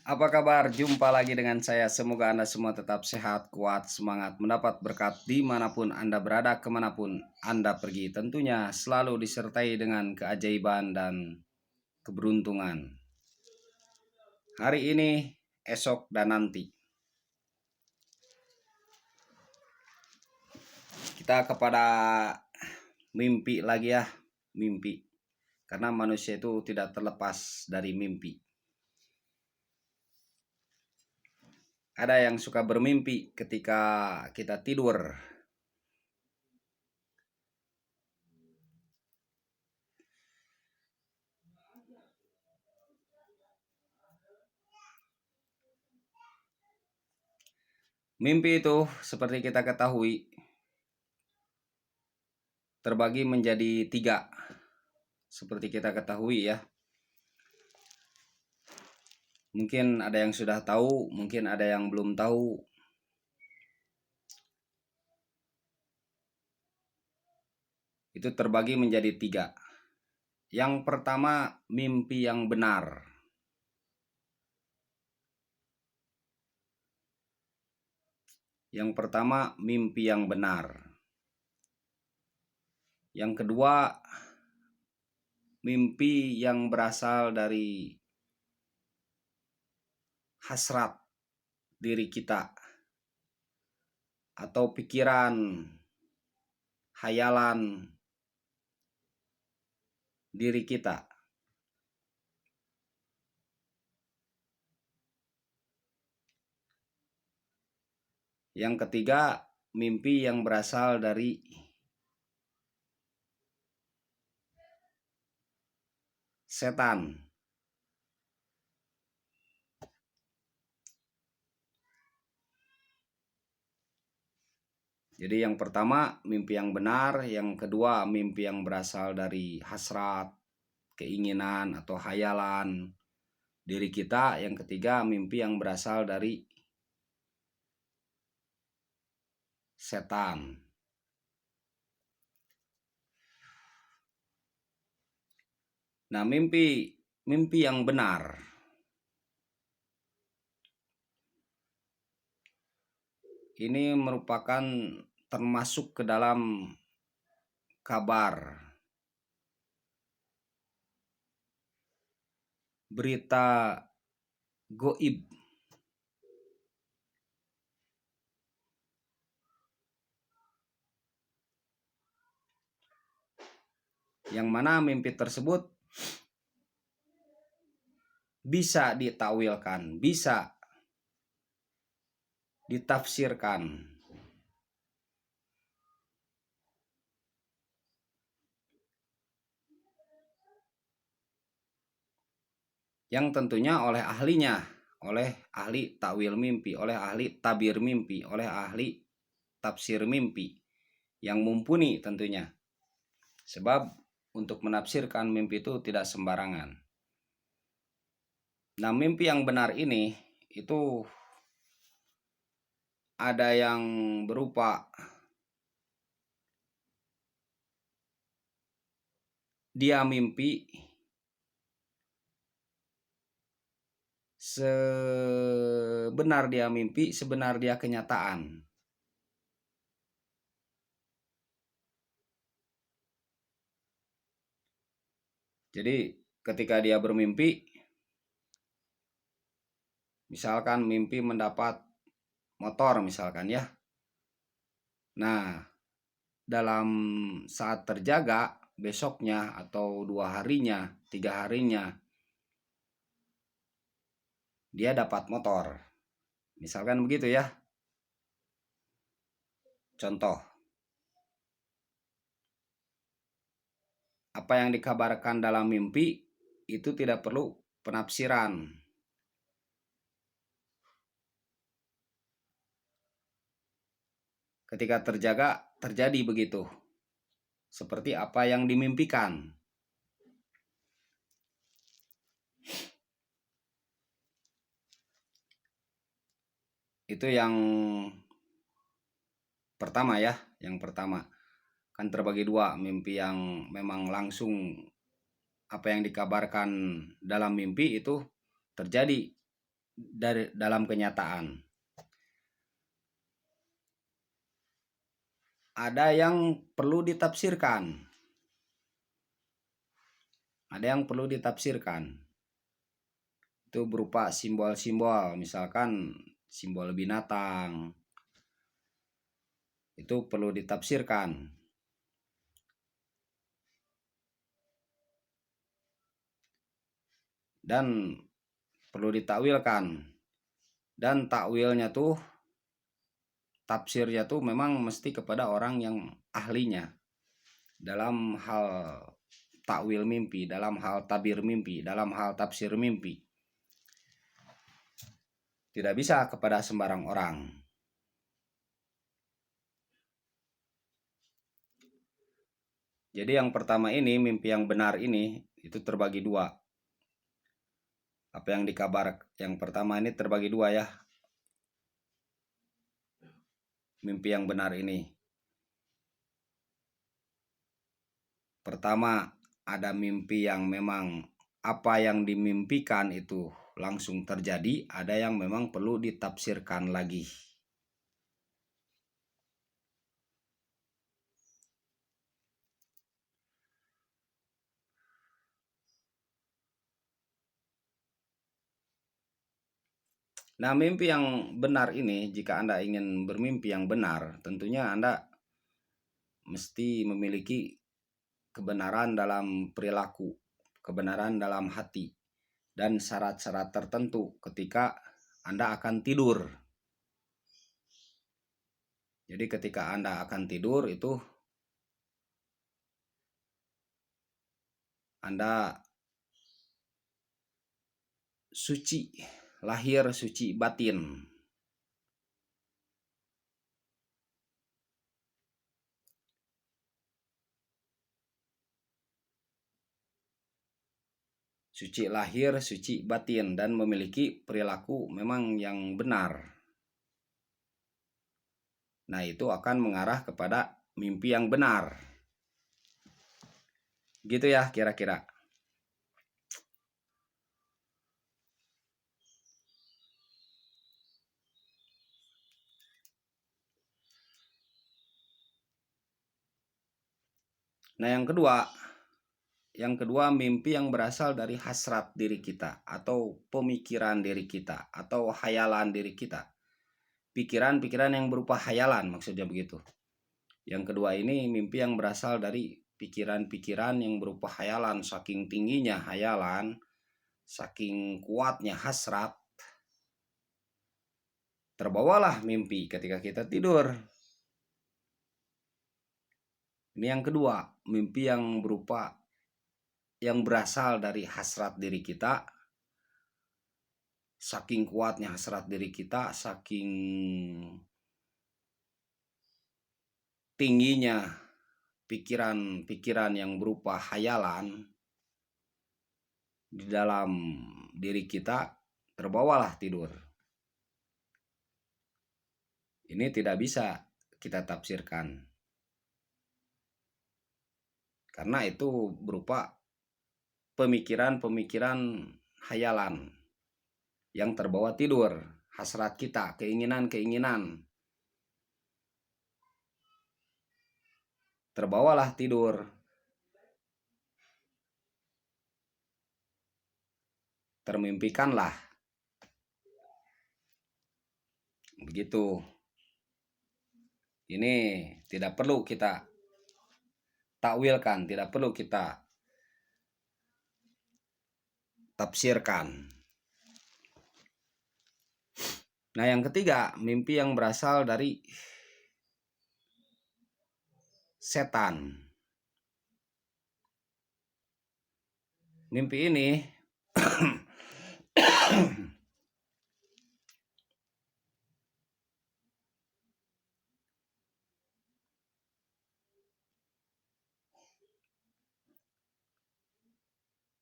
Apa kabar? Jumpa lagi dengan saya. Semoga Anda semua tetap sehat, kuat, semangat, mendapat berkat dimanapun Anda berada, kemanapun Anda pergi. Tentunya selalu disertai dengan keajaiban dan keberuntungan. Hari ini, esok, dan nanti. Kita kepada mimpi lagi ya, mimpi. Karena manusia itu tidak terlepas dari mimpi. Ada yang suka bermimpi ketika kita tidur. Mimpi itu seperti kita ketahui terbagi menjadi 3. Seperti kita ketahui ya. Mungkin ada yang sudah tahu, mungkin ada yang belum tahu. Itu terbagi menjadi 3. Yang pertama, mimpi yang benar. Yang pertama, mimpi yang benar. Yang kedua, mimpi yang berasal dari hasrat diri kita atau pikiran, hayalan diri kita. Yang ketiga, mimpi yang berasal dari setan. Jadi yang pertama mimpi yang benar, yang kedua mimpi yang berasal dari hasrat, keinginan atau hayalan diri kita, yang ketiga mimpi yang berasal dari setan. Nah, mimpi yang benar ini merupakan termasuk ke dalam kabar, berita goib, yang mana mimpi tersebut bisa ditakwilkan, bisa ditafsirkan. Yang tentunya oleh ahlinya, oleh ahli takwil mimpi, oleh ahli tabir mimpi, oleh ahli tafsir mimpi yang mumpuni tentunya. Sebab untuk menafsirkan mimpi itu tidak sembarangan. Nah, mimpi yang benar ini itu ada yang berupa dia mimpi sebenar dia mimpi, sebenar dia kenyataan. Jadi ketika dia bermimpi, misalkan mimpi mendapat motor misalkan ya. Nah, dalam saat terjaga besoknya atau 2 harinya, 3 harinya, dia dapat motor. Misalkan begitu ya. Contoh. Apa yang dikabarkan dalam mimpi itu tidak perlu penafsiran. Ketika terjaga terjadi begitu. Seperti apa yang dimimpikan. Itu yang pertama ya, yang pertama. Kan terbagi 2, mimpi yang memang langsung apa yang dikabarkan dalam mimpi itu terjadi dari dalam kenyataan. Ada yang perlu ditafsirkan. Ada yang perlu ditafsirkan. Itu berupa simbol-simbol, misalkan simbol binatang. Itu perlu ditafsirkan. Dan perlu ditakwilkan. Dan takwilnya tuh, tafsirnya tuh memang mesti kepada orang yang ahlinya dalam hal takwil mimpi, dalam hal tabir mimpi, dalam hal tafsir mimpi. Tidak bisa kepada sembarang orang. Jadi yang pertama ini, mimpi yang benar ini itu terbagi dua. Apa yang dikabar yang pertama ini terbagi dua ya. Mimpi yang benar ini. Pertama, ada mimpi yang memang apa yang dimimpikan itu langsung terjadi, ada yang memang perlu ditafsirkan lagi. Nah, mimpi yang benar ini, jika Anda ingin bermimpi yang benar, tentunya Anda mesti memiliki kebenaran dalam perilaku, kebenaran dalam hati, dan syarat-syarat tertentu ketika Anda akan tidur. Jadi ketika Anda akan tidur itu Anda suci lahir, suci batin. Suci lahir, suci batin, dan memiliki perilaku memang yang benar. Nah, itu akan mengarah kepada mimpi yang benar. Gitu ya kira-kira. Nah, yang kedua mimpi yang berasal dari hasrat diri kita atau pemikiran diri kita atau hayalan diri kita. Pikiran-pikiran yang berupa hayalan, maksudnya begitu. Yang kedua ini mimpi yang berasal dari pikiran-pikiran yang berupa hayalan, saking tingginya hayalan, saking kuatnya hasrat, terbawalah mimpi ketika kita tidur. Ini yang kedua, mimpi yang berupa yang berasal dari hasrat diri kita, saking kuatnya hasrat diri kita, saking tingginya pikiran-pikiran yang berupa hayalan di dalam diri kita, terbawalah tidur. Ini tidak bisa kita tafsirkan. Karena itu berupa pemikiran-pemikiran hayalan yang terbawa tidur, hasrat kita, keinginan-keinginan. Terbawalah tidur. Termimpikanlah. Begitu. Ini tidak perlu kita takwilkan, tidak perlu kita tafsirkan. Nah, yang ketiga, mimpi yang berasal dari setan. Mimpi ini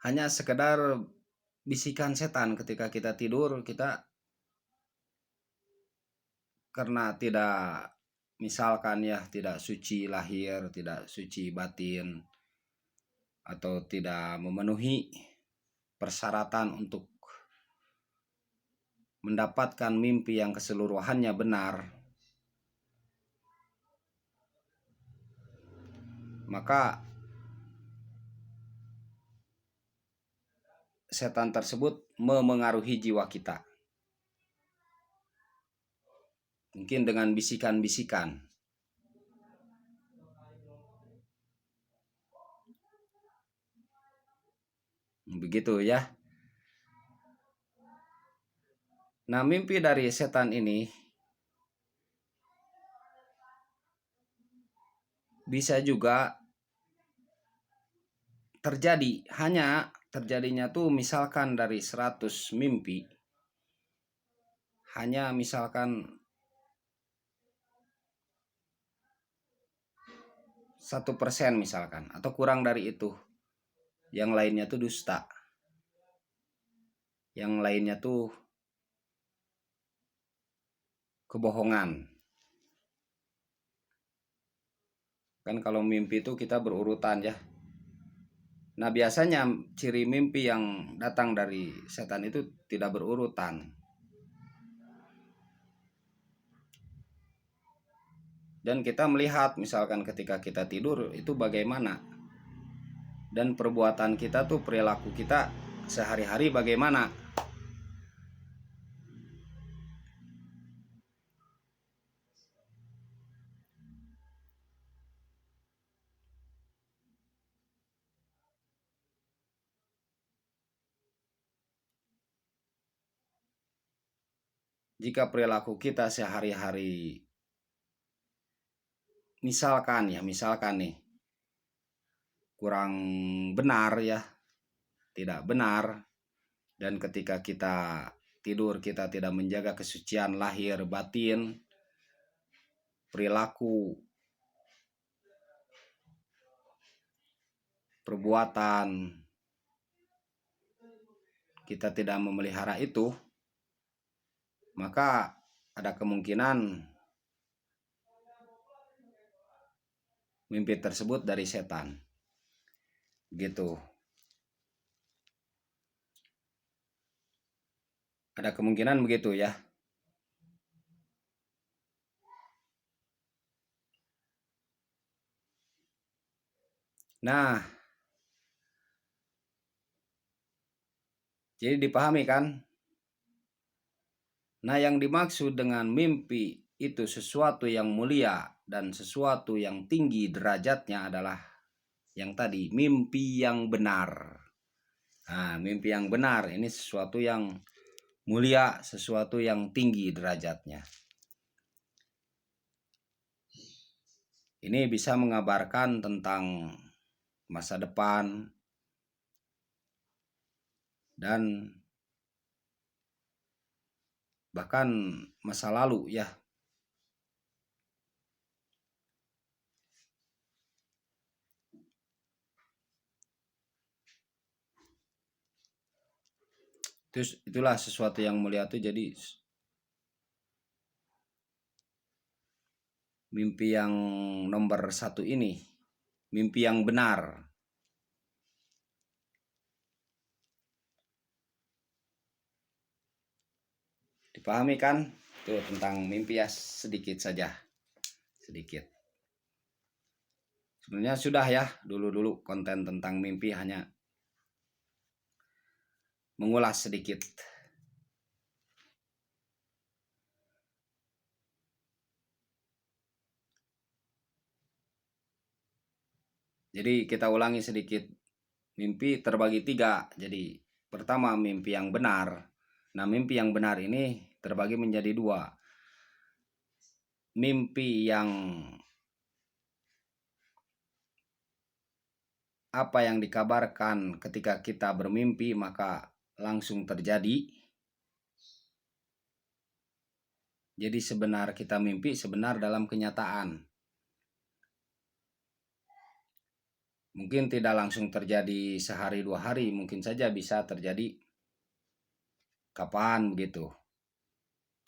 hanya sekedar bisikan setan ketika kita tidur. Kita karena tidak, misalkan ya, tidak suci lahir, tidak suci batin, atau tidak memenuhi persyaratan untuk mendapatkan mimpi yang keseluruhannya benar, maka setan tersebut memengaruhi jiwa kita. Mungkin dengan bisikan-bisikan. Begitu ya. Nah, mimpi dari setan ini bisa juga terjadi, hanya terjadinya tuh misalkan dari 100 mimpi, hanya misalkan 1% misalkan, atau kurang dari itu. Yang lainnya tuh dusta. Yang lainnya tuh kebohongan. Kan kalau mimpi itu kita berurutan ya. Nah, biasanya ciri mimpi yang datang dari setan itu tidak berurutan. Dan kita melihat misalkan ketika kita tidur itu bagaimana. Dan perbuatan kita tuh, perilaku kita sehari-hari bagaimana. Jika perilaku kita sehari-hari misalkan nih kurang benar ya, tidak benar, dan ketika kita tidur kita tidak menjaga kesucian lahir batin, perilaku, perbuatan kita tidak memelihara itu, maka ada kemungkinan mimpi tersebut dari setan. Gitu. Ada kemungkinan begitu ya. Nah, jadi dipahami kan? Nah, yang dimaksud dengan mimpi itu sesuatu yang mulia dan sesuatu yang tinggi derajatnya adalah yang tadi, mimpi yang benar. Nah, mimpi yang benar ini sesuatu yang mulia, sesuatu yang tinggi derajatnya. Ini bisa mengabarkan tentang masa depan dan bahkan masa lalu ya. Itulah sesuatu yang mulia itu. Jadi mimpi yang nomor 1 ini, mimpi yang benar. Dipahami kan? Itu tentang mimpi ya, sedikit saja. Sedikit. Sebenarnya sudah ya, dulu konten tentang mimpi hanya mengulas sedikit. Jadi kita ulangi sedikit. Mimpi terbagi 3. Jadi pertama mimpi yang benar. Nah, mimpi yang benar ini terbagi menjadi 2. Mimpi yang apa yang dikabarkan ketika kita bermimpi maka langsung terjadi. Jadi sebenar kita mimpi, sebenar dalam kenyataan. Mungkin tidak langsung terjadi sehari 2 hari, mungkin saja bisa terjadi kapan begitu.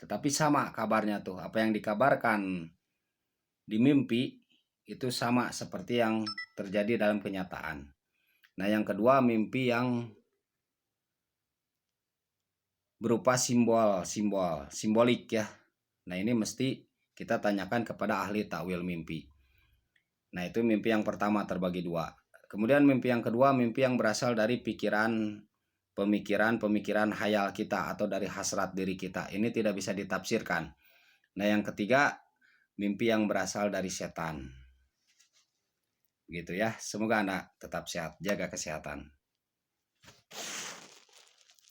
Tetapi sama kabarnya tuh, apa yang dikabarkan di mimpi itu sama seperti yang terjadi dalam kenyataan. Nah, yang kedua mimpi yang berupa simbol-simbol, simbolik ya. Nah, ini mesti kita tanyakan kepada ahli takwil mimpi. Nah, itu mimpi yang pertama terbagi dua. Kemudian mimpi yang kedua, mimpi yang berasal dari pemikiran hayal kita atau dari hasrat diri kita. Ini tidak bisa ditafsirkan. Nah, yang ketiga, mimpi yang berasal dari setan. Gitu ya. Semoga Anda tetap sehat, jaga kesehatan.